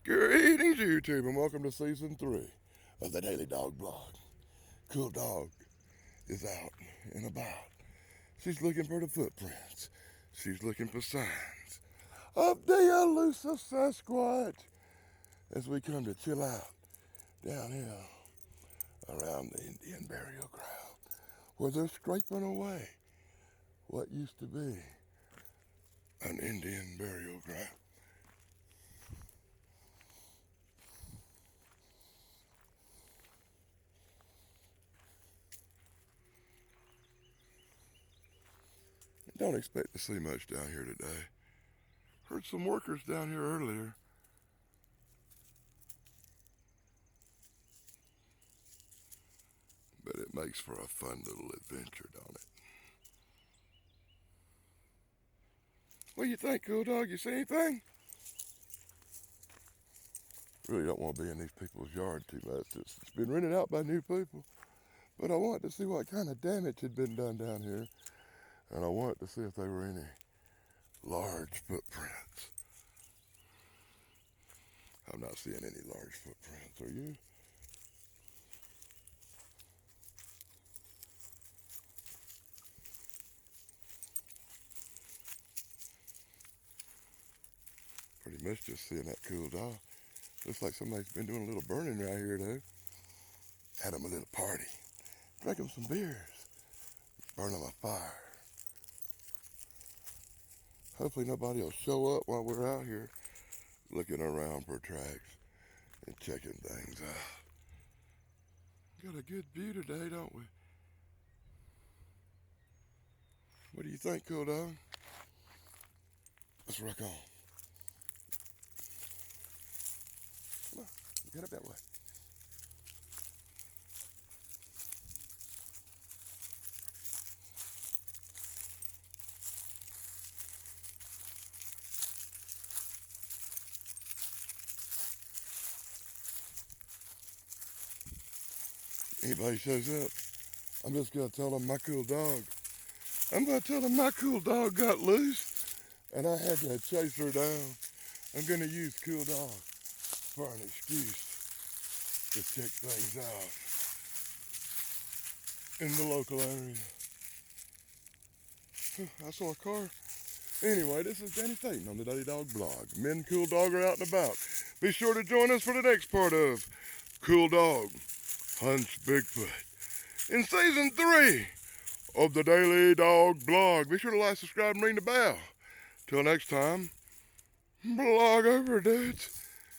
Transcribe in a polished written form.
Greetings, YouTube, and welcome to Season 3 of the Daily Dog Blog. Cool Dog is out and about. She's looking for the footprints. She's looking for signs of the elusive Sasquatch as we come to chill out downhill around the Indian burial ground where they're scraping away what used to be an Indian burial ground. Don't expect to see much down here today. Heard some workers down here earlier. But it makes for a fun little adventure, don't it? What do you think, Cool Dog? You see anything? Really don't want to be in these people's yard too much. It's been rented out by new people. But I wanted to see what kind of damage had been done down here. And I wanted to see if there were any large footprints. I'm not seeing any large footprints, are you? Pretty much just seeing that Cool Dog. Looks like somebody's been doing a little burning right here, though. Had them a little party. Drank them some beers. Burn them a fire. Hopefully nobody will show up while we're out here looking around for tracks and checking things out. Got a good view today, don't we? What do you think, Cool Dog? Let's rock on. Come on, get up that way. Anybody shows up, I'm just gonna tell them my cool dog. I'm gonna tell them my cool dog got loose and I had to chase her down. I'm gonna use Cool Dog for an excuse to check things out in the local area. I saw a car. Anyway, this is Danny Staten on the Daily Dog Blog. Me and Cool Dog are out and about. Be sure to join us for the next part of Cool Dog Hunts Bigfoot in Season 3 of the Daily Dog Blog. Be sure to like, subscribe, and ring the bell. Till next time, blog over, dudes.